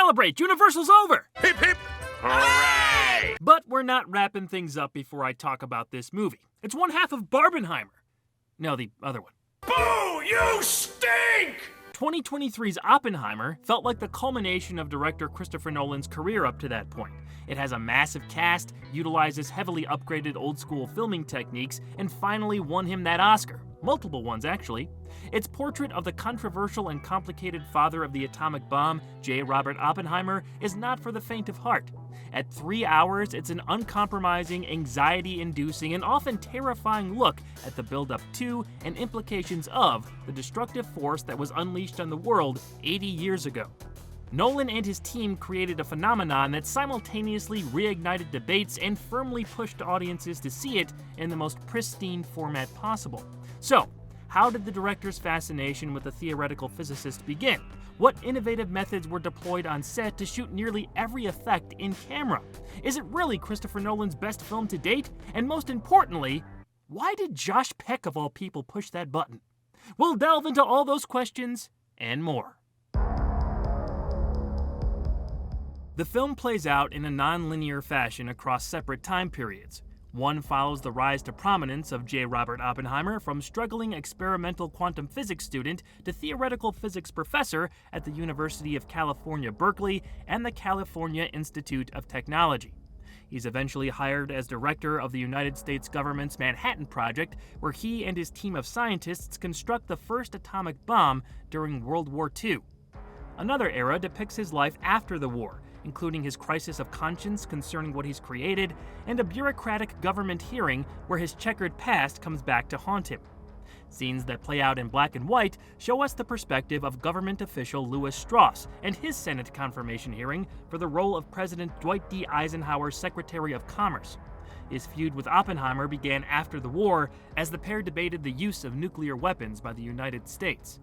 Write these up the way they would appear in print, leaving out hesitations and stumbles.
celebrate! Juniversal's over! Hip hip! Hooray! But we're not wrapping things up before I talk about this movie. It's one half of Barbenheimer. No, the other one. Boo! You stink! 2023's Oppenheimer felt like the culmination of director Christopher Nolan's career up to that point. It has a massive cast, utilizes heavily upgraded old-school filming techniques, and finally won him that Oscar. Multiple ones, actually. Its portrait of the controversial and complicated father of the atomic bomb, J. Robert Oppenheimer, is not for the faint of heart. At 3 hours, it's an uncompromising, anxiety-inducing, and often terrifying look at the build-up to and implications of the destructive force that was unleashed on the world 80 years ago. Nolan and his team created a phenomenon that simultaneously reignited debates and firmly pushed audiences to see it in the most pristine format possible. So, how did the director's fascination with the theoretical physicist begin? What innovative methods were deployed on set to shoot nearly every effect in camera? Is it really Christopher Nolan's best film to date? And most importantly, why did Josh Peck of all people push that button? We'll delve into all those questions and more. The film plays out in a non-linear fashion across separate time periods. One follows the rise to prominence of J. Robert Oppenheimer from struggling experimental quantum physics student to theoretical physics professor at the University of California, Berkeley, and the California Institute of Technology. He's eventually hired as director of the United States government's Manhattan Project, where he and his team of scientists construct the first atomic bomb during World War II. Another era depicts his life after the war, including his crisis of conscience concerning what he's created, and a bureaucratic government hearing where his checkered past comes back to haunt him. Scenes that play out in black and white show us the perspective of government official Lewis Strauss and his Senate confirmation hearing for the role of President Dwight D. Eisenhower's Secretary of Commerce. His feud with Oppenheimer began after the war, as the pair debated the use of nuclear weapons by the United States.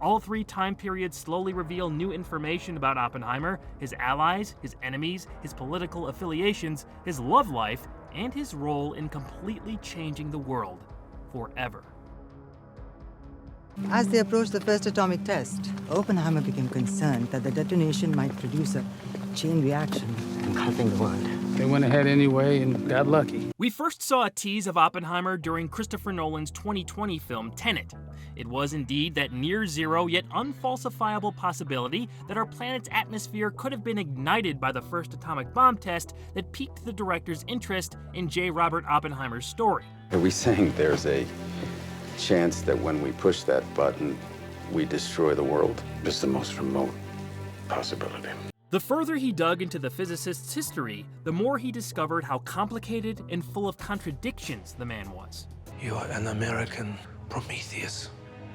All three time periods slowly reveal new information about Oppenheimer, his allies, his enemies, his political affiliations, his love life, and his role in completely changing the world forever. As they approached the first atomic test, Oppenheimer became concerned that the detonation might produce a chain reaction. Nothing to learn. They went ahead anyway and got lucky. We first saw a tease of Oppenheimer during Christopher Nolan's 2020 film Tenet. It was indeed that near-zero yet unfalsifiable possibility that our planet's atmosphere could have been ignited by the first atomic bomb test that piqued the director's interest in J. Robert Oppenheimer's story. Are we saying there's a chance that when we push that button, we destroy the world? It's the most remote possibility. The further he dug into the physicist's history, the more he discovered how complicated and full of contradictions the man was. You are an American Prometheus,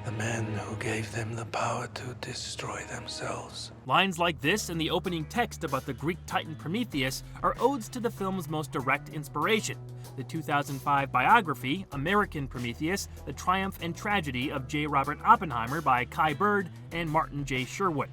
the man who gave them the power to destroy themselves. Lines like this in the opening text about the Greek titan Prometheus are odes to the film's most direct inspiration, the 2005 biography, American Prometheus, The Triumph and Tragedy of J. Robert Oppenheimer by Kai Bird and Martin J. Sherwin.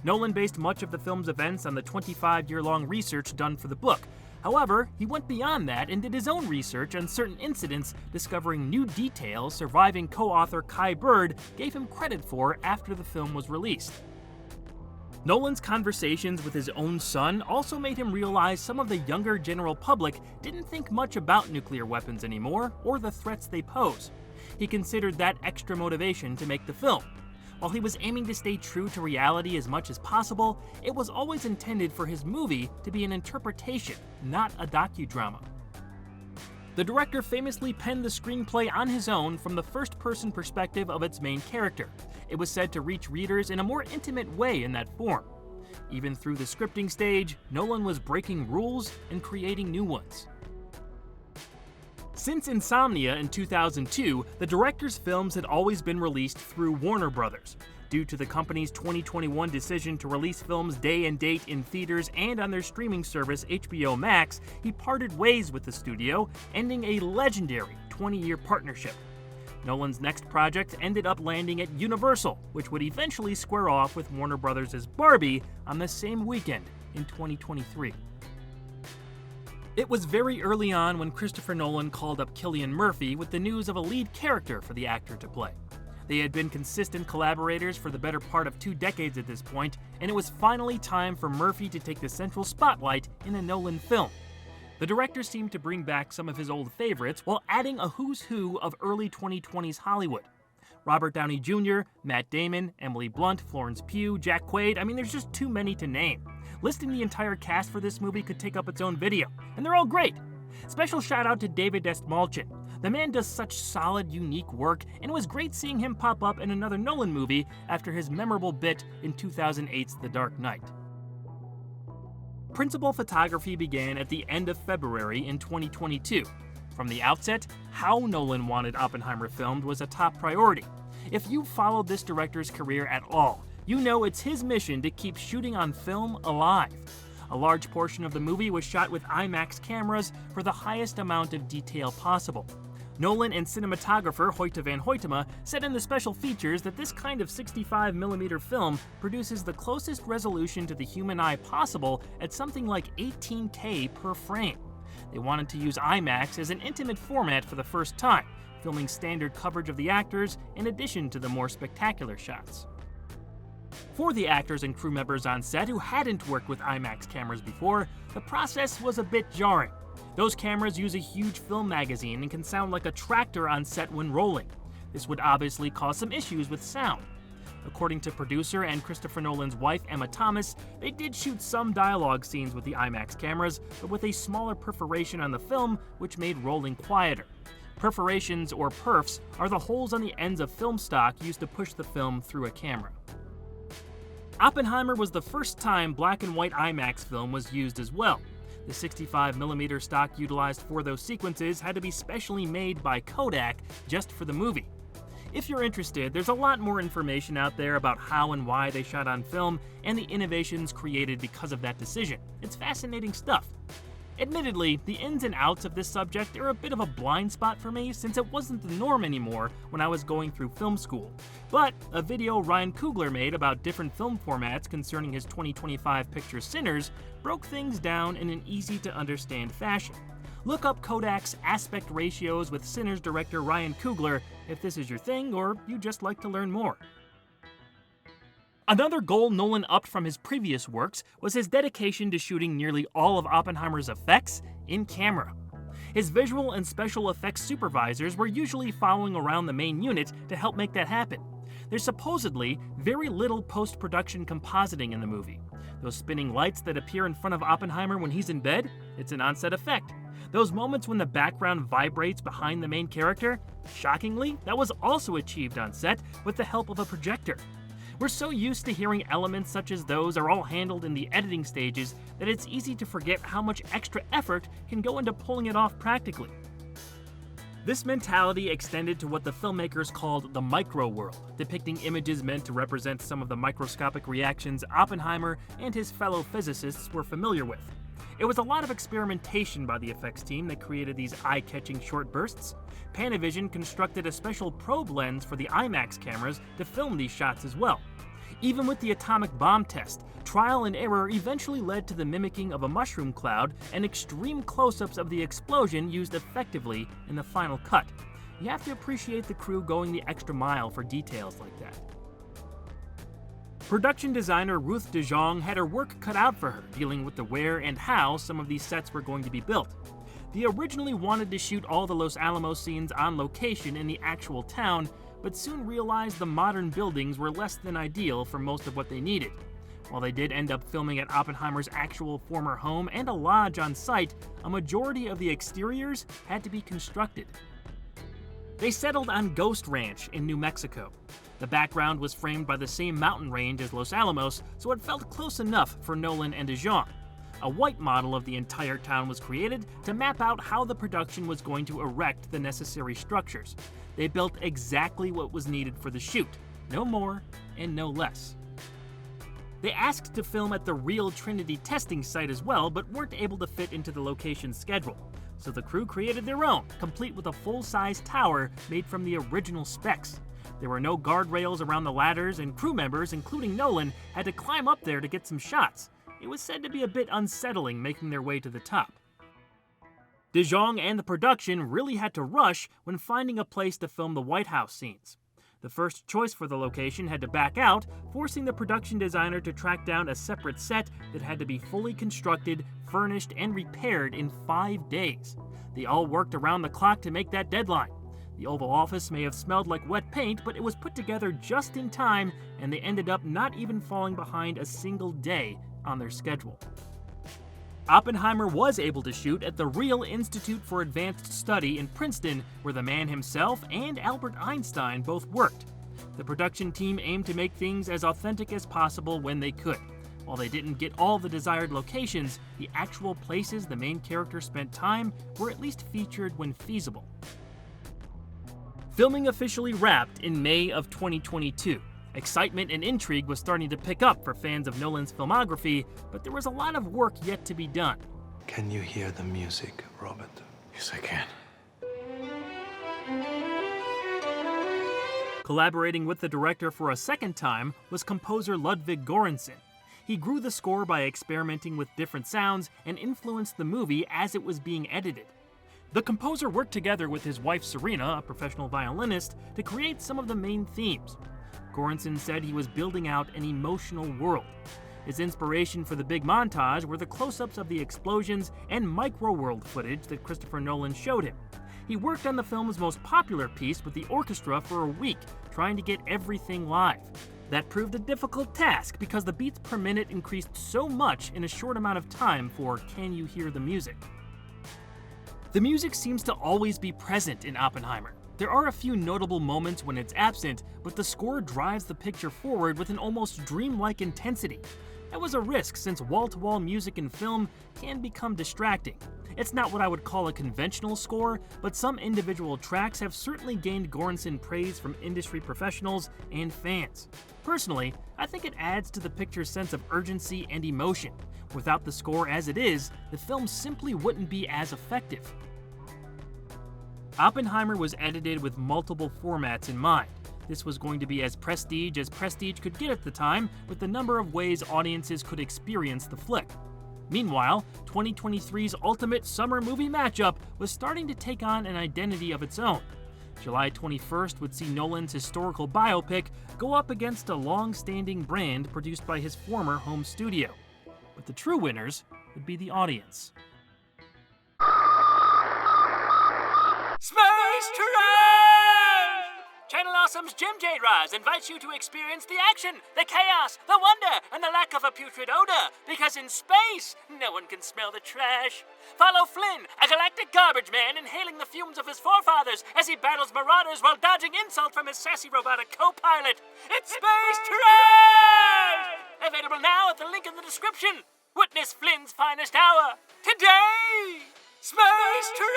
Nolan based much of the film's events on the 25-year-long research done for the book. However, he went beyond that and did his own research on certain incidents, discovering new details surviving co-author Kai Bird gave him credit for after the film was released. Nolan's conversations with his own son also made him realize some of the younger general public didn't think much about nuclear weapons anymore or the threats they pose. He considered that extra motivation to make the film. While he was aiming to stay true to reality as much as possible, it was always intended for his movie to be an interpretation, not a docudrama. The director famously penned the screenplay on his own from the first-person perspective of its main character. It was said to reach readers in a more intimate way in that form. Even through the scripting stage, Nolan was breaking rules and creating new ones. Since Insomnia in 2002, the director's films had always been released through Warner Brothers. Due to the company's 2021 decision to release films day and date in theaters and on their streaming service HBO Max, he parted ways with the studio, ending a legendary 20-year partnership. Nolan's next project ended up landing at Universal, which would eventually square off with Warner Brothers' Barbie on the same weekend in 2023. It was very early on when Christopher Nolan called up Cillian Murphy with the news of a lead character for the actor to play. They had been consistent collaborators for the better part of 2 decades at this point, and it was finally time for Murphy to take the central spotlight in a Nolan film. The director seemed to bring back some of his old favorites while adding a who's who of early 2020s Hollywood. Robert Downey Jr., Matt Damon, Emily Blunt, Florence Pugh, Jack Quaid, there's just too many to name. Listing the entire cast for this movie could take up its own video, and they're all great. Special shout out to David Dastmalchian. The man does such solid, unique work, and it was great seeing him pop up in another Nolan movie after his memorable bit in 2008's The Dark Knight. Principal photography began at the end of February in 2022. From the outset, how Nolan wanted Oppenheimer filmed was a top priority. If you've followed this director's career at all, you know it's his mission to keep shooting on film alive. A large portion of the movie was shot with IMAX cameras for the highest amount of detail possible. Nolan and cinematographer Hoyte van Hoytema said in the special features that this kind of 65mm film produces the closest resolution to the human eye possible at something like 18K per frame. They wanted to use IMAX as an intimate format for the first time, filming standard coverage of the actors in addition to the more spectacular shots. For the actors and crew members on set who hadn't worked with IMAX cameras before, the process was a bit jarring. Those cameras use a huge film magazine and can sound like a tractor on set when rolling. This would obviously cause some issues with sound. According to producer and Christopher Nolan's wife, Emma Thomas, they did shoot some dialogue scenes with the IMAX cameras, but with a smaller perforation on the film, which made rolling quieter. Perforations, or perfs, are the holes on the ends of film stock used to push the film through a camera. Oppenheimer was the first time black and white IMAX film was used as well. The 65mm stock utilized for those sequences had to be specially made by Kodak just for the movie. If you're interested, there's a lot more information out there about how and why they shot on film and the innovations created because of that decision. It's fascinating stuff. Admittedly, the ins and outs of this subject are a bit of a blind spot for me since it wasn't the norm anymore when I was going through film school. But a video Ryan Coogler made about different film formats concerning his 2025 picture Sinners broke things down in an easy-to-understand fashion. Look up Kodak's aspect ratios with Sinners director Ryan Coogler if this is your thing or you just like to learn more. Another goal Nolan upped from his previous works was his dedication to shooting nearly all of Oppenheimer's effects in camera. His visual and special effects supervisors were usually following around the main unit to help make that happen. There's supposedly very little post-production compositing in the movie. Those spinning lights that appear in front of Oppenheimer when he's in bed, it's an on-set effect. Those moments when the background vibrates behind the main character, shockingly, that was also achieved on set with the help of a projector. We're so used to hearing elements such as those are all handled in the editing stages that it's easy to forget how much extra effort can go into pulling it off practically. This mentality extended to what the filmmakers called the micro world, depicting images meant to represent some of the microscopic reactions Oppenheimer and his fellow physicists were familiar with. It was a lot of experimentation by the effects team that created these eye-catching short bursts. Panavision constructed a special probe lens for the IMAX cameras to film these shots as well. Even with the atomic bomb test, trial and error eventually led to the mimicking of a mushroom cloud and extreme close-ups of the explosion used effectively in the final cut. You have to appreciate the crew going the extra mile for details like that. Production designer Ruth de Jong had her work cut out for her, dealing with the where and how some of these sets were going to be built. They originally wanted to shoot all the Los Alamos scenes on location in the actual town, but soon realized the modern buildings were less than ideal for most of what they needed. While they did end up filming at Oppenheimer's actual former home and a lodge on site, a majority of the exteriors had to be constructed. They settled on Ghost Ranch in New Mexico. The background was framed by the same mountain range as Los Alamos, so it felt close enough for Nolan and de Jong. A white model of the entire town was created to map out how the production was going to erect the necessary structures. They built exactly what was needed for the shoot, no more and no less. They asked to film at the real Trinity testing site as well, but weren't able to fit into the location schedule. So the crew created their own, complete with a full-size tower made from the original specs. There were no guardrails around the ladders, and crew members, including Nolan, had to climb up there to get some shots. It was said to be a bit unsettling making their way to the top. De Jong and the production really had to rush when finding a place to film the White House scenes. The first choice for the location had to back out, forcing the production designer to track down a separate set that had to be fully constructed, furnished, and repaired in 5 days. They all worked around the clock to make that deadline. The Oval Office may have smelled like wet paint, but it was put together just in time, and they ended up not even falling behind a single day on their schedule. Oppenheimer was able to shoot at the real Institute for Advanced Study in Princeton, where the man himself and Albert Einstein both worked. The production team aimed to make things as authentic as possible when they could. While they didn't get all the desired locations, the actual places the main character spent time were at least featured when feasible. Filming officially wrapped in May of 2022. Excitement and intrigue was starting to pick up for fans of Nolan's filmography, but there was a lot of work yet to be done. Can you hear the music, Robert? Yes, I can. Collaborating with the director for a second time was composer Ludwig Göransson. He grew the score by experimenting with different sounds and influenced the movie as it was being edited. The composer worked together with his wife Serena, a professional violinist, to create some of the main themes. Göransson said he was building out an emotional world. His inspiration for the big montage were the close-ups of the explosions and micro-world footage that Christopher Nolan showed him. He worked on the film's most popular piece with the orchestra for a week, trying to get everything live. That proved a difficult task because the beats per minute increased so much in a short amount of time for Can You Hear the Music? The music seems to always be present in Oppenheimer. There are a few notable moments when it's absent, but the score drives the picture forward with an almost dreamlike intensity. That was a risk since wall-to-wall music in film can become distracting. It's not what I would call a conventional score, but some individual tracks have certainly gained Göransson praise from industry professionals and fans. Personally, I think it adds to the picture's sense of urgency and emotion. Without the score as it is, the film simply wouldn't be as effective. Oppenheimer was edited with multiple formats in mind. This was going to be as prestige could get at the time, with the number of ways audiences could experience the flick. Meanwhile, 2023's ultimate summer movie matchup was starting to take on an identity of its own. July 21st would see Nolan's historical biopic go up against a long-standing brand produced by his former home studio. But the true winners would be the audience. Space Trash! Channel Awesome's Jim Jarosz invites you to experience the action, the chaos, the wonder, and the lack of a putrid odor, because in space, no one can smell the trash. Follow Flynn, a galactic garbage man inhaling the fumes of his forefathers as he battles marauders while dodging insult from his sassy robotic co-pilot. It's Space Trash! Available now at the link in the description. Witness Flynn's finest hour. Today! Space Trash!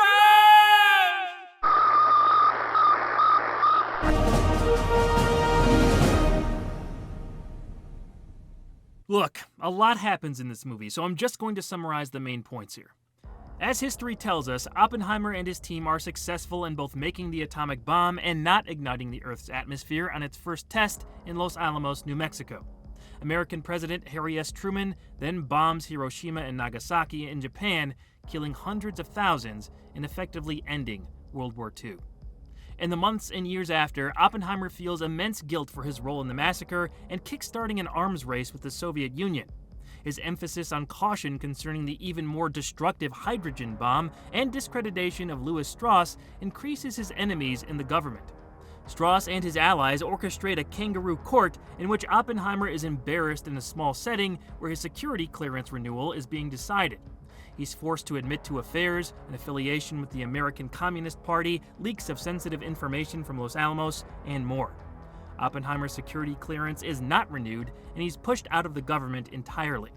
Look, a lot happens in this movie, so I'm just going to summarize the main points here. As history tells us, Oppenheimer and his team are successful in both making the atomic bomb and not igniting the Earth's atmosphere on its first test in Los Alamos, New Mexico. American President Harry S. Truman then bombs Hiroshima and Nagasaki in Japan, killing hundreds of thousands and effectively ending World War II. In the months and years after, Oppenheimer feels immense guilt for his role in the massacre and kickstarting an arms race with the Soviet Union. His emphasis on caution concerning the even more destructive hydrogen bomb and discreditation of Lewis Strauss increases his enemies in the government. Strauss and his allies orchestrate a kangaroo court in which Oppenheimer is embarrassed in a small setting where his security clearance renewal is being decided. He's forced to admit to affairs, an affiliation with the American Communist Party, leaks of sensitive information from Los Alamos, and more. Oppenheimer's security clearance is not renewed, and he's pushed out of the government entirely.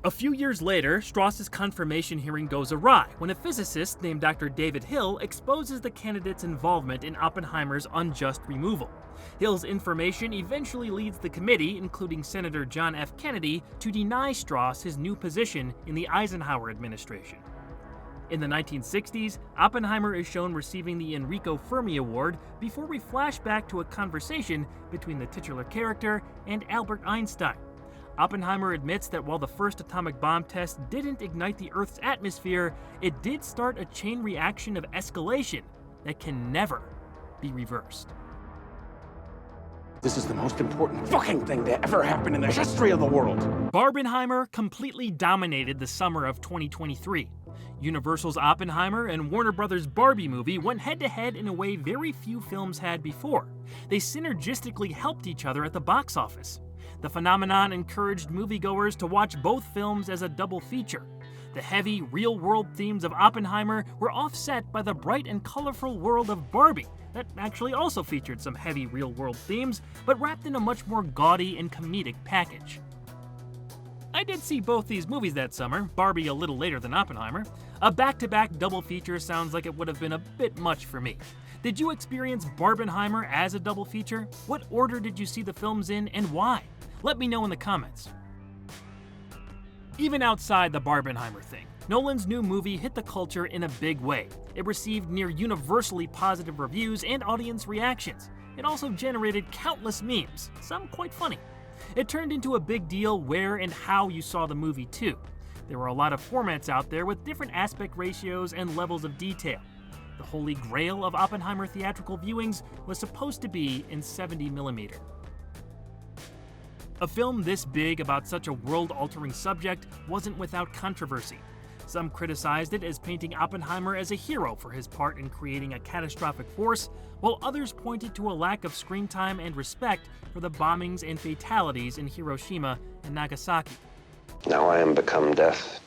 A few years later, Strauss's confirmation hearing goes awry when a physicist named Dr. David Hill exposes the candidate's involvement in Oppenheimer's unjust removal. Hill's information eventually leads the committee, including Senator John F. Kennedy, to deny Strauss his new position in the Eisenhower administration. In the 1960s, Oppenheimer is shown receiving the Enrico Fermi Award before we flash back to a conversation between the titular character and Albert Einstein. Oppenheimer admits that while the first atomic bomb test didn't ignite the Earth's atmosphere, it did start a chain reaction of escalation that can never be reversed. This is the most important fucking thing to ever happen in the history of the world. Barbenheimer completely dominated the summer of 2023. Universal's Oppenheimer and Warner Brothers' Barbie movie went head-to-head in a way very few films had before. They synergistically helped each other at the box office. The phenomenon encouraged moviegoers to watch both films as a double feature. The heavy, real-world themes of Oppenheimer were offset by the bright and colorful world of Barbie, that actually also featured some heavy real-world themes, but wrapped in a much more gaudy and comedic package. I did see both these movies that summer, Barbie a little later than Oppenheimer. A back-to-back double feature sounds like it would have been a bit much for me. Did you experience Barbenheimer as a double feature? What order did you see the films in, and why? Let me know in the comments. Even outside the Barbenheimer thing, Nolan's new movie hit the culture in a big way. It received near universally positive reviews and audience reactions. It also generated countless memes, some quite funny. It turned into a big deal where and how you saw the movie too. There were a lot of formats out there with different aspect ratios and levels of detail. The holy grail of Oppenheimer theatrical viewings was supposed to be in 70mm. A film this big about such a world-altering subject wasn't without controversy. Some criticized it as painting Oppenheimer as a hero for his part in creating a catastrophic force, while others pointed to a lack of screen time and respect for the bombings and fatalities in Hiroshima and Nagasaki. Now I am become death,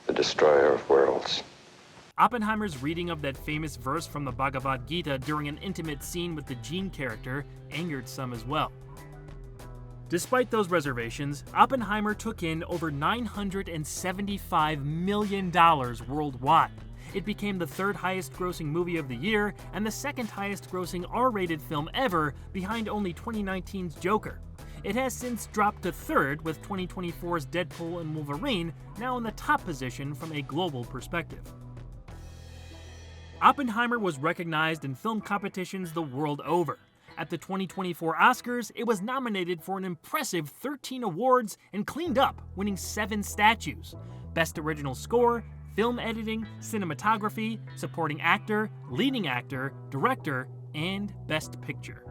the destroyer of worlds. Oppenheimer's reading of that famous verse from the Bhagavad Gita during an intimate scene with the Jean character angered some as well. Despite those reservations, Oppenheimer took in over $975 million worldwide. It became the third highest grossing movie of the year and the second highest grossing R-rated film ever, behind only 2019's Joker. It has since dropped to third, with 2024's Deadpool and Wolverine now in the top position from a global perspective. Oppenheimer was recognized in film competitions the world over. At the 2024 Oscars, it was nominated for an impressive 13 awards and cleaned up, winning 7 statues: Best Original Score, Film Editing, Cinematography, Supporting Actor, Leading Actor, Director, and Best Picture.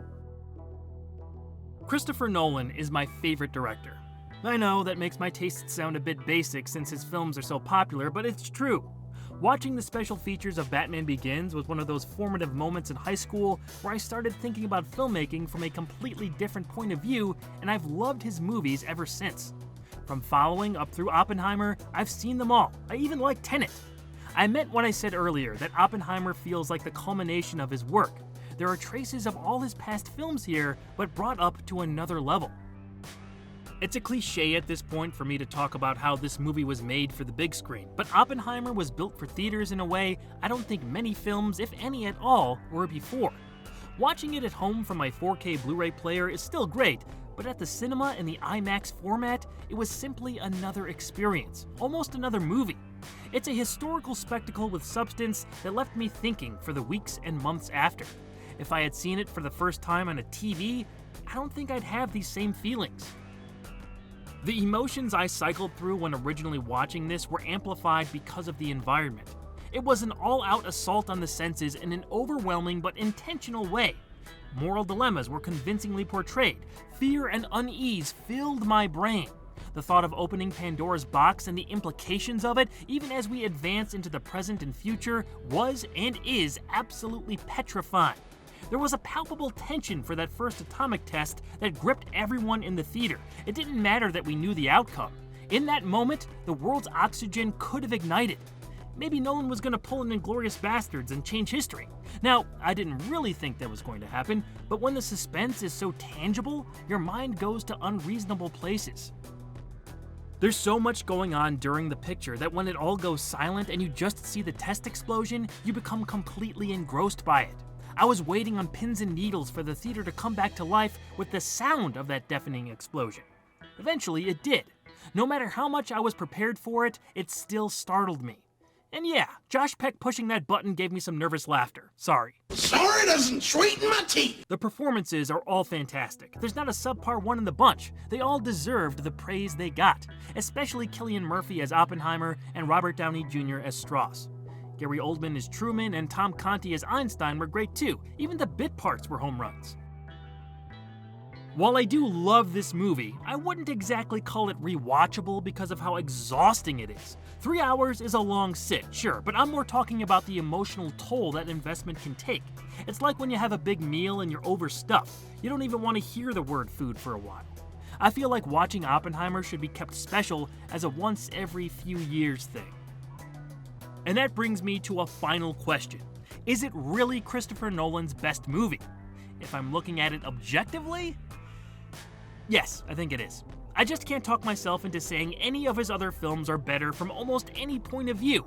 Christopher Nolan is my favorite director. I know that makes my tastes sound a bit basic since his films are so popular, but it's true. Watching the special features of Batman Begins was one of those formative moments in high school where I started thinking about filmmaking from a completely different point of view, and I've loved his movies ever since. From Following up through Oppenheimer, I've seen them all. I even like Tenet. I meant what I said earlier, that Oppenheimer feels like the culmination of his work. There are traces of all his past films here, but brought up to another level. It's a cliche at this point for me to talk about how this movie was made for the big screen, but Oppenheimer was built for theaters in a way I don't think many films, if any at all, were before. Watching it at home from my 4K Blu-ray player is still great, but at the cinema in the IMAX format, it was simply another experience, almost another movie. It's a historical spectacle with substance that left me thinking for the weeks and months after. If I had seen it for the first time on a TV, I don't think I'd have these same feelings. The emotions I cycled through when originally watching this were amplified because of the environment. It was an all-out assault on the senses in an overwhelming but intentional way. Moral dilemmas were convincingly portrayed. Fear and unease filled my brain. The thought of opening Pandora's box and the implications of it, even as we advance into the present and future, was and is absolutely petrifying. There was a palpable tension for that first atomic test that gripped everyone in the theater. It didn't matter that we knew the outcome. In that moment, the world's oxygen could have ignited. Maybe Nolan was going to pull an Inglourious Basterds and change history. Now, I didn't really think that was going to happen, but when the suspense is so tangible, your mind goes to unreasonable places. There's so much going on during the picture that when it all goes silent and you just see the test explosion, you become completely engrossed by it. I was waiting on pins and needles for the theater to come back to life with the sound of that deafening explosion. Eventually, it did. No matter how much I was prepared for it, it still startled me. And yeah, Josh Peck pushing that button gave me some nervous laughter. Sorry. Sorry doesn't sweeten my teeth. The performances are all fantastic. There's not a subpar one in the bunch. They all deserved the praise they got, especially Cillian Murphy as Oppenheimer and Robert Downey Jr. as Strauss. Gary Oldman as Truman and Tom Conti as Einstein were great too. Even the bit parts were home runs. While I do love this movie, I wouldn't exactly call it rewatchable because of how exhausting it is. 3 hours is a long sit, sure, but I'm more talking about the emotional toll that investment can take. It's like when you have a big meal and you're overstuffed. You don't even want to hear the word food for a while. I feel like watching Oppenheimer should be kept special as a once every few years thing. And that brings me to a final question. Is it really Christopher Nolan's best movie? If I'm looking at it objectively, yes, I think it is. I just can't talk myself into saying any of his other films are better from almost any point of view.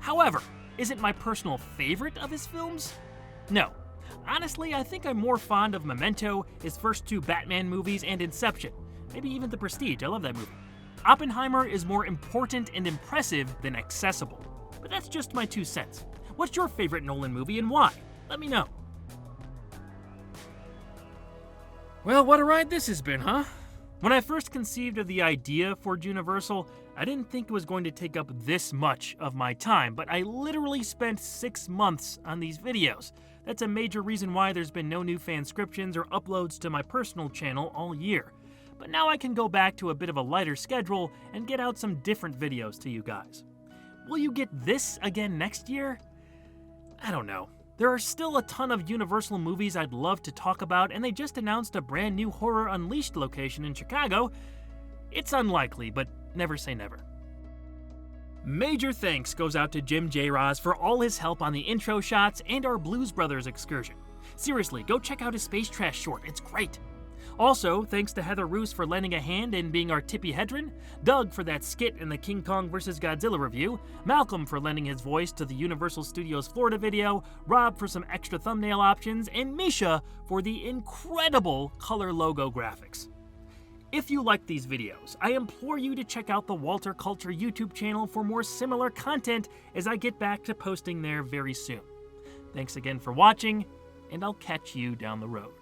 However, is it my personal favorite of his films? No. Honestly, I think I'm more fond of Memento, his first 2 Batman movies, and Inception. Maybe even The Prestige, I love that movie. Oppenheimer is more important and impressive than accessible. But that's just my 2 cents. What's your favorite Nolan movie and why? Let me know. Well, what a ride this has been, huh? When I first conceived of the idea for Juniversal, I didn't think it was going to take up this much of my time, but I literally spent 6 months on these videos. That's a major reason why there's been no new fanscriptions or uploads to my personal channel all year. But now I can go back to a bit of a lighter schedule and get out some different videos to you guys. Will you get this again next year? I don't know. There are still a ton of Universal movies I'd love to talk about, and they just announced a brand new Horror Unleashed location in Chicago. It's unlikely, but never say never. Major thanks goes out to Jim Jarosz for all his help on the intro shots and our Blues Brothers excursion. Seriously, go check out his Space Trash short, it's great. Also, thanks to Heather Roos for lending a hand in being our Tippy Hedron, Doug for that skit in the King Kong vs. Godzilla review, Malcolm for lending his voice to the Universal Studios Florida video, Rob for some extra thumbnail options, and Misha for the incredible color logo graphics. If you like these videos, I implore you to check out the Walter Culture YouTube channel for more similar content as I get back to posting there very soon. Thanks again for watching, and I'll catch you down the road.